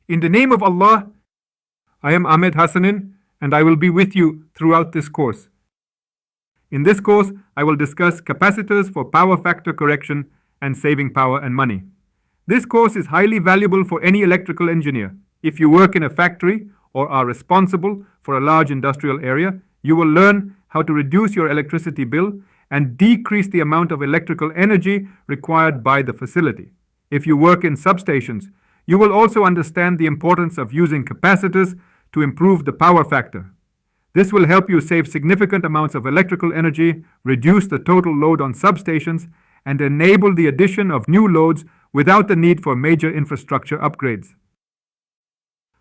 In the name of Allah, I am Ahmed Hassanin, and I will be with you throughout this course. In this course, I will discuss capacitors for power factor correction and saving power and money. This course is highly valuable for any electrical engineer. If you work in a factory or are responsible for a large industrial area, you will learn how to reduce your electricity bill and decrease the amount of electrical energy required by the facility. If you work in substations, you will also understand the importance of using capacitors to improve the power factor. This will help you save significant amounts of electrical energy, reduce the total load on substations, and enable the addition of new loads without the need for major infrastructure upgrades.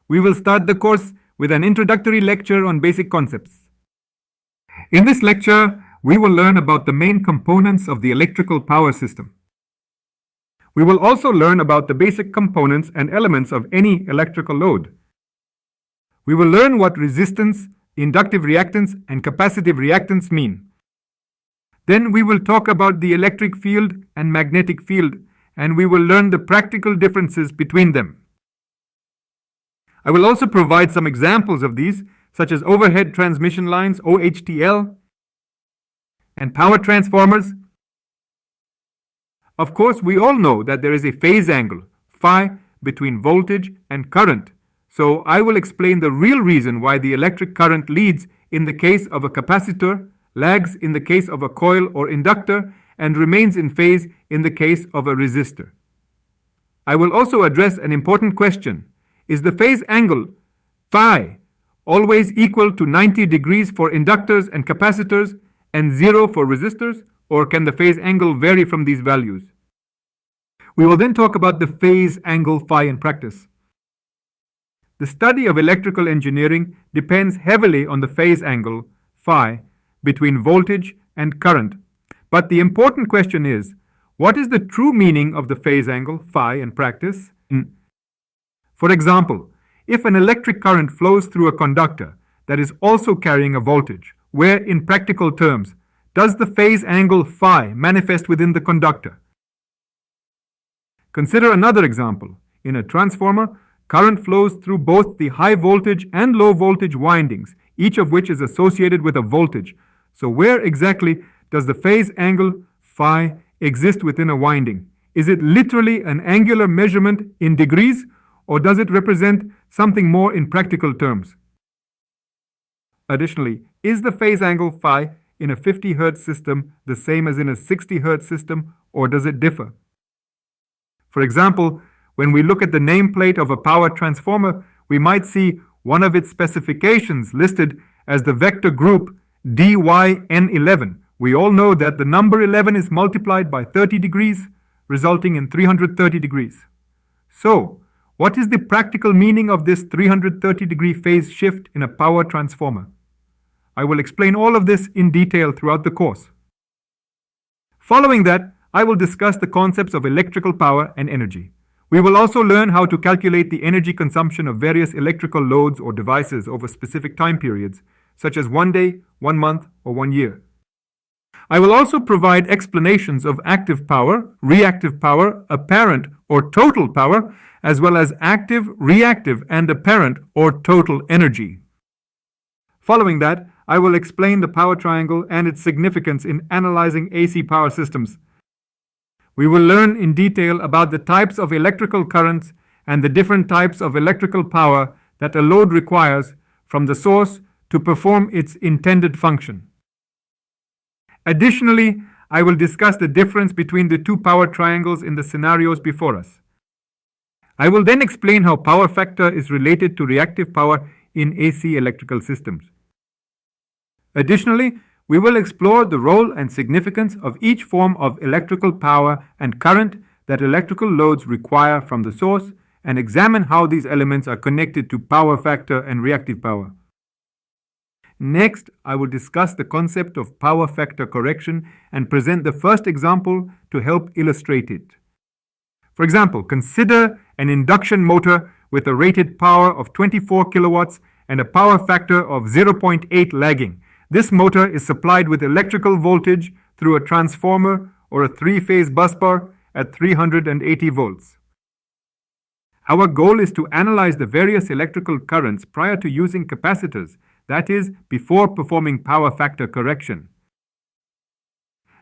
We will start the course with an introductory lecture on basic concepts. In this lecture, we will learn about the main components of the electrical power system. We will also learn about the basic components and elements of any electrical load. We will learn what resistance, inductive reactance, and capacitive reactance mean. Then we will talk about the electric field and magnetic field, and we will learn the practical differences between them. I will also provide some examples of these, such as overhead transmission lines, OHTL, and power transformers. Of course, we all know that there is a phase angle, phi, between voltage and current. So I will explain the real reason why the electric current leads in the case of a capacitor, lags in the case of a coil or inductor, and remains in phase in the case of a resistor. I will also address an important question. Is the phase angle, phi, always equal to 90 degrees for inductors and capacitors and 0 for resistors, or can the phase angle vary from these values? We will then talk about the phase angle phi in practice. The study of electrical engineering depends heavily on the phase angle, phi, between voltage and current. But the important question is, what is the true meaning of the phase angle, phi, in practice? For example, if an electric current flows through a conductor that is also carrying a voltage, where in practical terms, does the phase angle phi manifest within the conductor? Consider another example. In a transformer, current flows through both the high voltage and low voltage windings, each of which is associated with a voltage. So where exactly does the phase angle phi exist within a winding? Is it literally an angular measurement in degrees, or does it represent something more in practical terms? Additionally, is the phase angle phi in a 50 Hz system the same as in a 60 Hz system, or does it differ? For example, when we look at the nameplate of a power transformer, we might see one of its specifications listed as the vector group DYN11. We all know that the number 11 is multiplied by 30 degrees, resulting in 330 degrees. So, what is the practical meaning of this 330-degree phase shift in a power transformer? I will explain all of this in detail throughout the course. Following that, I will discuss the concepts of electrical power and energy. We will also learn how to calculate the energy consumption of various electrical loads or devices over specific time periods, such as 1 day, 1 month, or 1 year. I will also provide explanations of active power, reactive power, apparent or total power, as well as active, reactive, and apparent or total energy. Following that, I will explain the power triangle and its significance in analyzing AC power systems. We will learn in detail about the types of electrical currents and the different types of electrical power that a load requires from the source to perform its intended function. Additionally, I will discuss the difference between the two power triangles in the scenarios before us. I will then explain how power factor is related to reactive power in AC electrical systems. Additionally, we will explore the role and significance of each form of electrical power and current that electrical loads require from the source and examine how these elements are connected to power factor and reactive power. Next, I will discuss the concept of power factor correction and present the first example to help illustrate it. For example, consider an induction motor with a rated power of 24 kilowatts and a power factor of 0.8 lagging. This motor is supplied with electrical voltage through a transformer or a three-phase busbar at 380 volts. Our goal is to analyze the various electrical currents prior to using capacitors, that is, before performing power factor correction.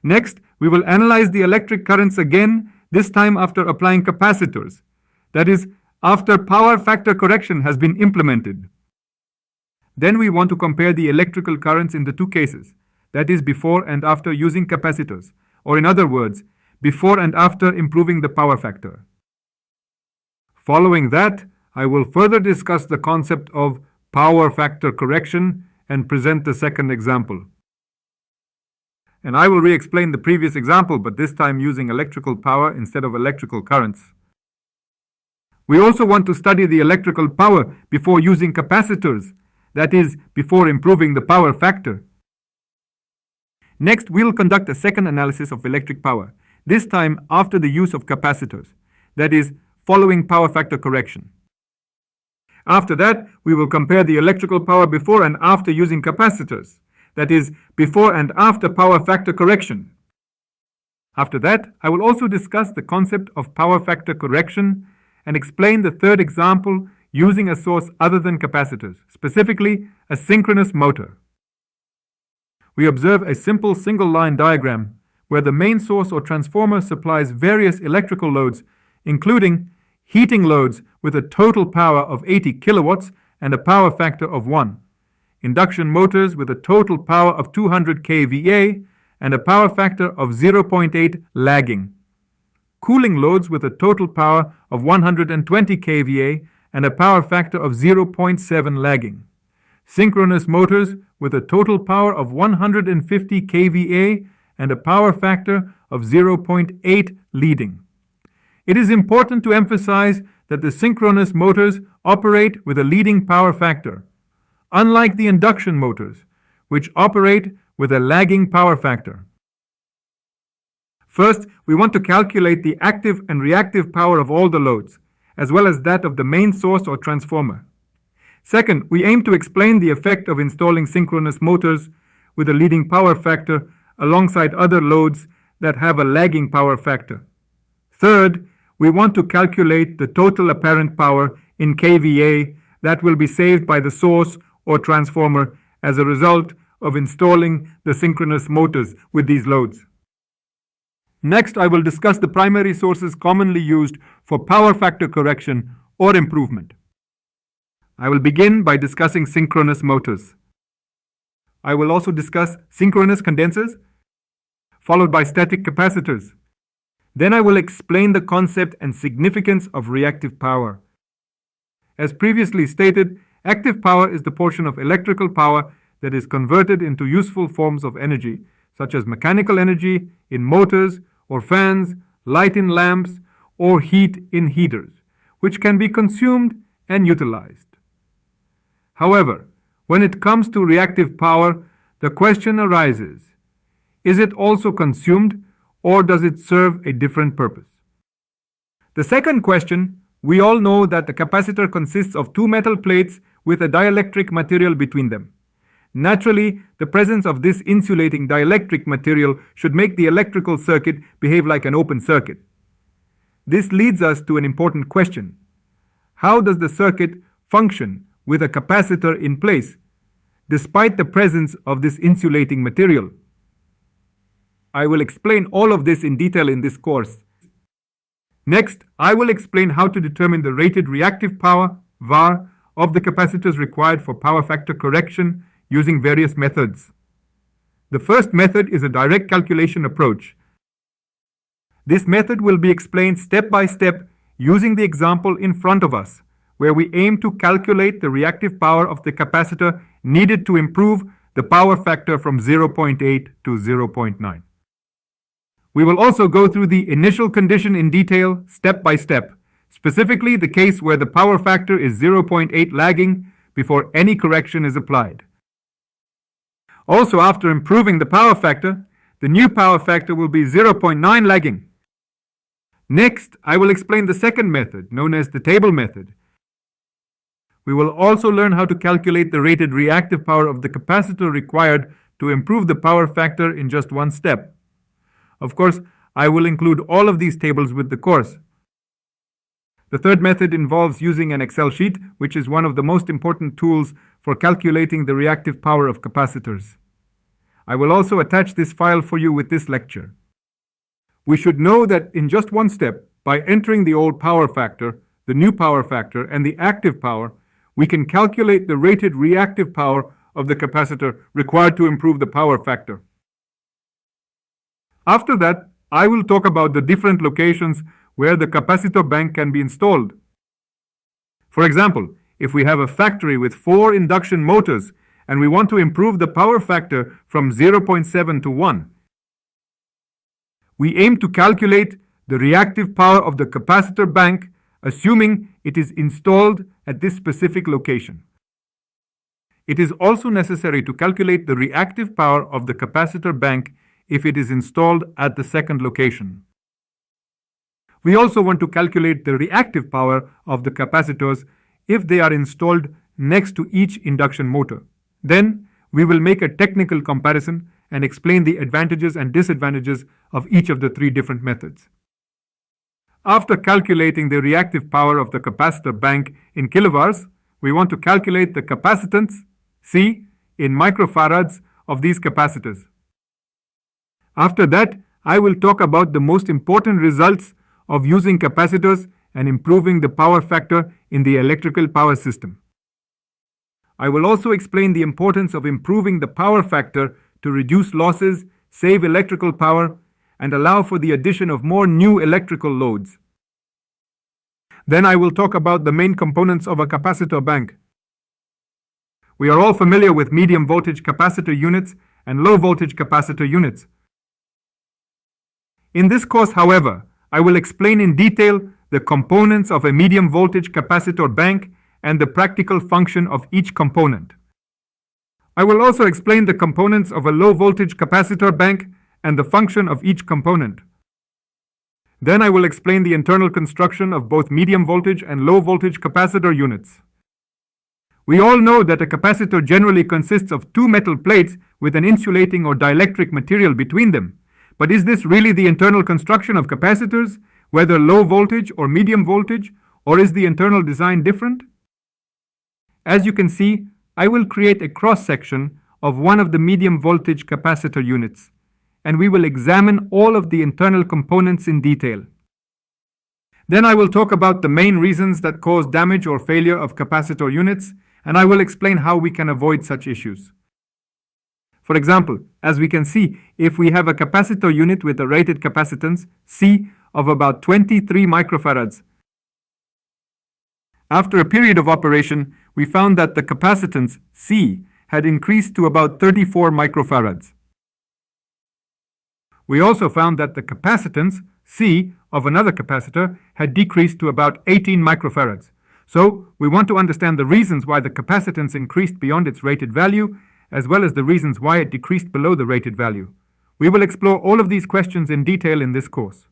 Next, we will analyze the electric currents again, this time after applying capacitors, that is, after power factor correction has been implemented. Then we want to compare the electrical currents in the two cases, that is, before and after using capacitors, or in other words, before and after improving the power factor. Following that, I will further discuss the concept of power factor correction and present the second example. And I will re-explain the previous example, but this time using electrical power instead of electrical currents. We also want to study the electrical power before using capacitors, that is, before improving the power factor. Next, we'll conduct a second analysis of electric power, this time after the use of capacitors, that is, following power factor correction. After that, we will compare the electrical power before and after using capacitors, that is, before and after power factor correction. After that, I will also discuss the concept of power factor correction and explain the third example using a source other than capacitors, specifically a synchronous motor. We observe a simple single-line diagram where the main source or transformer supplies various electrical loads, including heating loads with a total power of 80 kilowatts and a power factor of 1, induction motors with a total power of 200 kVA and a power factor of 0.8 lagging, cooling loads with a total power of 120 kVA and a power factor of 0.7 lagging, synchronous motors with a total power of 150 kVA and a power factor of 0.8 leading. It is important to emphasize that the synchronous motors operate with a leading power factor, unlike the induction motors, which operate with a lagging power factor. First, we want to calculate the active and reactive power of all the loads, as well as that of the main source or transformer. Second, we aim to explain the effect of installing synchronous motors with a leading power factor alongside other loads that have a lagging power factor. Third, we want to calculate the total apparent power in kVA that will be saved by the source or transformer as a result of installing the synchronous motors with these loads. Next, I will discuss the primary sources commonly used for power factor correction or improvement. I will begin by discussing synchronous motors. I will also discuss synchronous condensers, followed by static capacitors. Then I will explain the concept and significance of reactive power. As previously stated, active power is the portion of electrical power that is converted into useful forms of energy, such as mechanical energy in motors or fans, light in lamps, or heat in heaters, which can be consumed and utilized. However, when it comes to reactive power, the question arises, is it also consumed or does it serve a different purpose? The second question, we all know that the capacitor consists of two metal plates with a dielectric material between them. Naturally, the presence of this insulating dielectric material should make the electrical circuit behave like an open circuit. This leads us to an important question. How does the circuit function with a capacitor in place, despite the presence of this insulating material? I will explain all of this in detail in this course. Next, I will explain how to determine the rated reactive power, VAR, of the capacitors required for power factor correction using various methods. The first method is a direct calculation approach. This method will be explained step by step using the example in front of us, where we aim to calculate the reactive power of the capacitor needed to improve the power factor from 0.8 to 0.9. We will also go through the initial condition in detail, step by step, specifically the case where the power factor is 0.8 lagging before any correction is applied. Also, after improving the power factor, the new power factor will be 0.9 lagging. Next, I will explain the second method, known as the table method. We will also learn how to calculate the rated reactive power of the capacitor required to improve the power factor in just one step. Of course, I will include all of these tables with the course. The third method involves using an Excel sheet, which is one of the most important tools for calculating the reactive power of capacitors. I will also attach this file for you with this lecture. We should know that in just one step, by entering the old power factor, the new power factor, and the active power, we can calculate the rated reactive power of the capacitor required to improve the power factor. After that, I will talk about the different locations where the capacitor bank can be installed. For example, if we have a factory with 4 induction motors and we want to improve the power factor from 0.7 to 1, we aim to calculate the reactive power of the capacitor bank, assuming it is installed at this specific location. It is also necessary to calculate the reactive power of the capacitor bank if it is installed at the second location. We also want to calculate the reactive power of the capacitors if they are installed next to each induction motor. Then we will make a technical comparison and explain the advantages and disadvantages of each of the 3 different methods. After calculating the reactive power of the capacitor bank in kilovars, we want to calculate the capacitance, C, in microfarads of these capacitors. After that, I will talk about the most important results of using capacitors and improving the power factor in the electrical power system. I will also explain the importance of improving the power factor to reduce losses, save electrical power, and allow for the addition of more new electrical loads. Then I will talk about the main components of a capacitor bank. We are all familiar with medium voltage capacitor units and low voltage capacitor units. In this course, however, I will explain in detail the components of a medium voltage capacitor bank and the practical function of each component. I will also explain the components of a low voltage capacitor bank and the function of each component. Then I will explain the internal construction of both medium voltage and low voltage capacitor units. We all know that a capacitor generally consists of 2 metal plates with an insulating or dielectric material between them. But is this really the internal construction of capacitors, whether low voltage or medium voltage, or is the internal design different? As you can see, I will create a cross-section of one of the medium voltage capacitor units, and we will examine all of the internal components in detail. Then I will talk about the main reasons that cause damage or failure of capacitor units, and I will explain how we can avoid such issues. For example, as we can see, if we have a capacitor unit with a rated capacitance, C, of about 23 microfarads, after a period of operation, we found that the capacitance, C, had increased to about 34 microfarads. We also found that the capacitance, C, of another capacitor had decreased to about 18 microfarads. So, we want to understand the reasons why the capacitance increased beyond its rated value, as well as the reasons why it decreased below the rated value. We will explore all of these questions in detail in this course.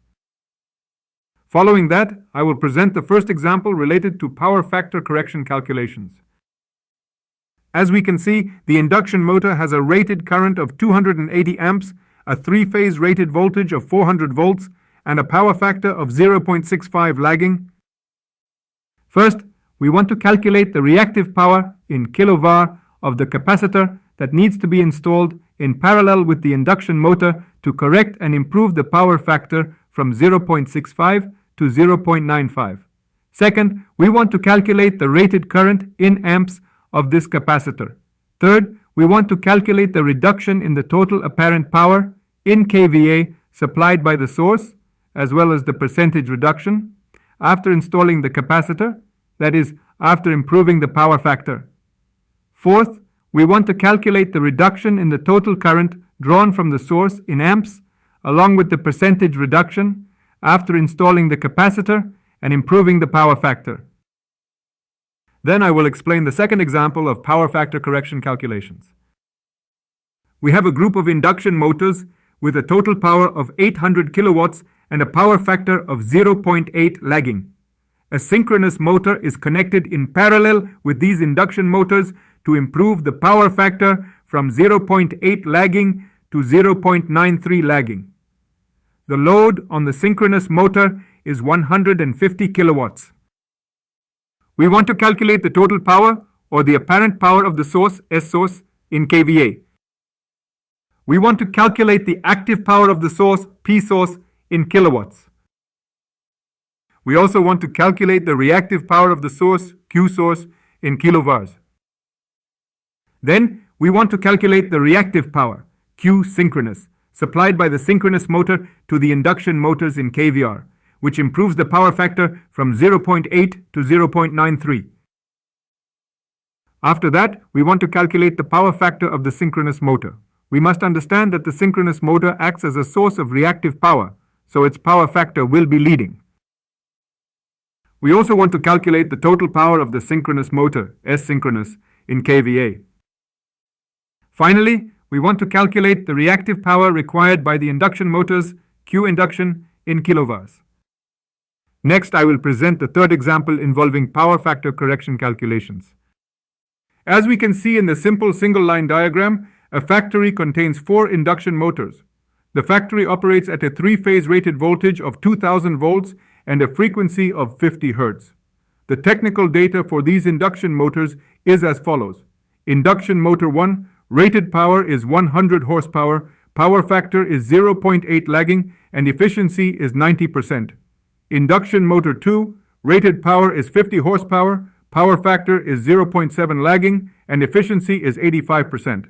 Following that, I will present the first example related to power factor correction calculations. As we can see, the induction motor has a rated current of 280 amps, a 3-phase rated voltage of 400 volts, and a power factor of 0.65 lagging. First, we want to calculate the reactive power in kilovar of the capacitor that needs to be installed in parallel with the induction motor to correct and improve the power factor from 0.65 to 0.95. Second, we want to calculate the rated current in amps of this capacitor. Third, we want to calculate the reduction in the total apparent power in kVA supplied by the source, as well as the percentage reduction, after installing the capacitor, that is, after improving the power factor. Fourth, we want to calculate the reduction in the total current drawn from the source in amps, along with the percentage reduction, after installing the capacitor and improving the power factor. Then I will explain the second example of power factor correction calculations. We have a group of induction motors with a total power of 800 kilowatts and a power factor of 0.8 lagging. A synchronous motor is connected in parallel with these induction motors to improve the power factor from 0.8 lagging to 0.93 lagging. The load on the synchronous motor is 150 kilowatts. we want to calculate the total power or the apparent power of the source, S source, in kVA. We want to calculate the active power of the source, P source, in kilowatts. We also want to calculate the reactive power of the source, Q source, in kilovars. Then we want to calculate the reactive power, Q synchronous, supplied by the synchronous motor to the induction motors in kVAR, which improves the power factor from 0.8 to 0.93. After that, we want to calculate the power factor of the synchronous motor. We must understand that the synchronous motor acts as a source of reactive power, so its power factor will be leading. We also want to calculate the total power of the synchronous motor, S synchronous, in kVA. Finally, we want to calculate the reactive power required by the induction motors, Q induction, in kilovars. Next, I will present the third example involving power factor correction calculations. As we can see in the simple single-line diagram, a factory contains 4 induction motors. The factory operates at a 3-phase rated voltage of 2000 volts and a frequency of 50 Hz. The technical data for these induction motors is as follows. Induction motor 1, rated power is 100 horsepower, power factor is 0.8 lagging, and efficiency is 90%. Induction motor 2, rated power is 50 horsepower, power factor is 0.7 lagging, and efficiency is 85%.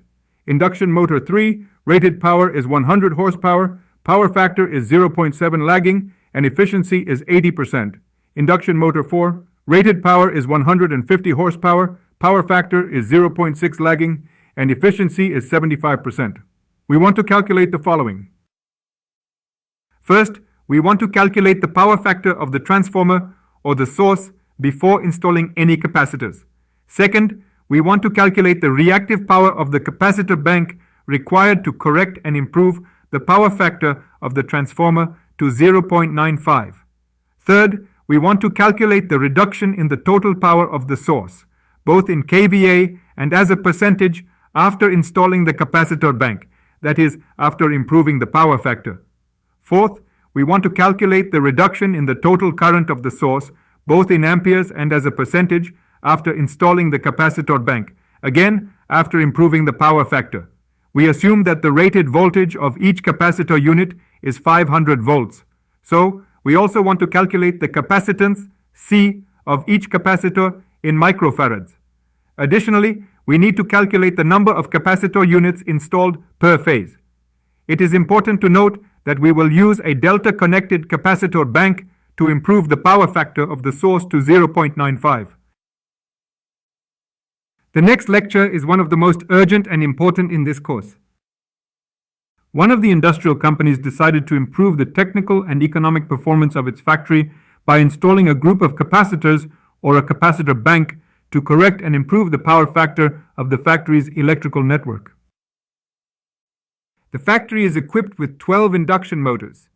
Induction motor 3, rated power is 100 horsepower, power factor is 0.7 lagging, and efficiency is 80%. Induction motor 4, rated power is 150 horsepower, power factor is 0.6 lagging, and efficiency is 75%. We want to calculate the following. First, we want to calculate the power factor of the transformer or the source before installing any capacitors. Second, we want to calculate the reactive power of the capacitor bank required to correct and improve the power factor of the transformer to 0.95. Third, we want to calculate the reduction in the total power of the source, both in kVA and as a percentage after installing the capacitor bank, that is, after improving the power factor. Fourth, we want to calculate the reduction in the total current of the source, both in amperes and as a percentage after installing the capacitor bank, again, after improving the power factor. We assume that the rated voltage of each capacitor unit is 500 volts. So, we also want to calculate the capacitance, C, of each capacitor in microfarads. Additionally, we need to calculate the number of capacitor units installed per phase. It is important to note that we will use a delta-connected capacitor bank to improve the power factor of the source to 0.95. The next lecture is one of the most urgent and important in this course. One of the industrial companies decided to improve the technical and economic performance of its factory by installing a group of capacitors or a capacitor bank to correct and improve the power factor of the factory's electrical network. The factory is equipped with 12 induction motors.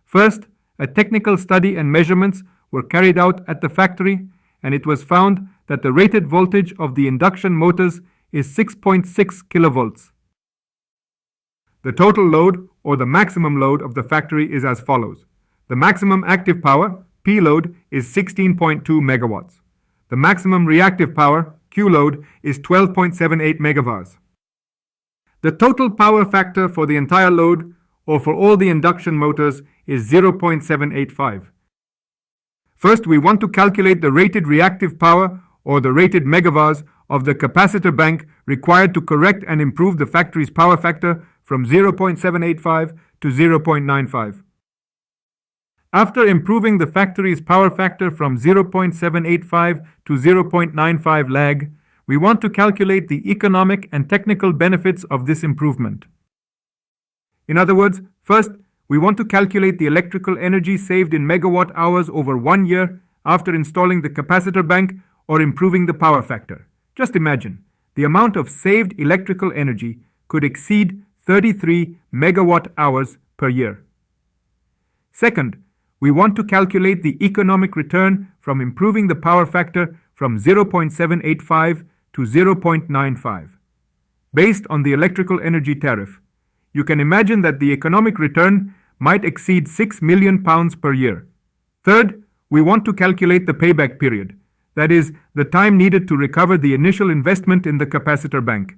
First, a technical study and measurements were carried out at the factory, and it was found that the rated voltage of the induction motors is 6.6 kilovolts. The total load, or the maximum load of the factory, is as follows. The maximum active power, P load, is 16.2 megawatts. The maximum reactive power, Q load, is 12.78 megavars. The total power factor for the entire load, or for all the induction motors, is 0.785. First, we want to calculate the rated reactive power, or the rated megavars, of the capacitor bank required to correct and improve the factory's power factor from 0.785 to 0.95. After improving the factory's power factor from 0.785 to 0.95 lag, we want to calculate the economic and technical benefits of this improvement. In other words, first, we want to calculate the electrical energy saved in megawatt hours over 1 year after installing the capacitor bank or improving the power factor. Just imagine, the amount of saved electrical energy could exceed 33 megawatt hours per year. Second, we want to calculate the economic return from improving the power factor from 0.785 to 0.95. Based on the electrical energy tariff, you can imagine that the economic return might exceed £6 million per year. Third, we want to calculate the payback period, that is, the time needed to recover the initial investment in the capacitor bank.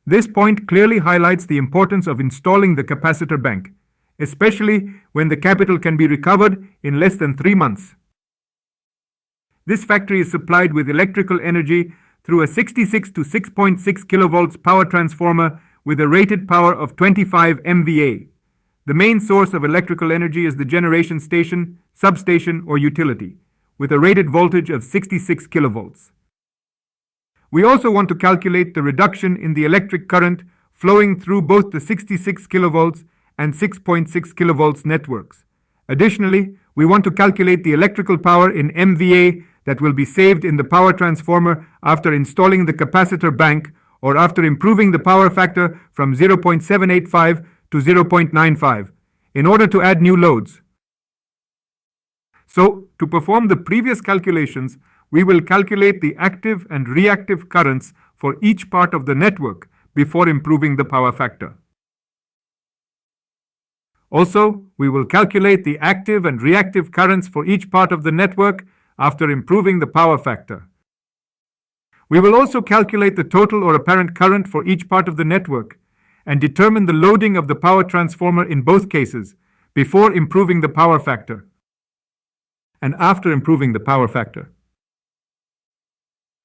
This point clearly highlights the importance of installing the capacitor bank, especially when the capital can be recovered in less than 3 months. This factory is supplied with electrical energy through a 66 to 6.6 kilovolts power transformer with a rated power of 25 MVA. The main source of electrical energy is the generation station, substation, or utility, with a rated voltage of 66 kilovolts. We also want to calculate the reduction in the electric current flowing through both the 66 kilovolts and 6.6 kilovolts networks. Additionally, we want to calculate the electrical power in MVA that will be saved in the power transformer after installing the capacitor bank or after improving the power factor from 0.785 to 0.95 in order to add new loads. So, to perform the previous calculations, we will calculate the active and reactive currents for each part of the network before improving the power factor. Also, we will calculate the active and reactive currents for each part of the network after improving the power factor. We will also calculate the total or apparent current for each part of the network and determine the loading of the power transformer in both cases before improving the power factor and after improving the power factor.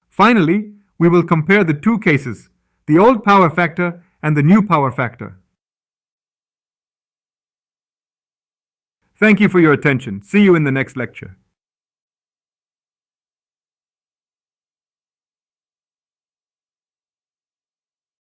Finally, we will compare the two cases, the old power factor and the new power factor. Thank you for your attention. See you in the next lecture.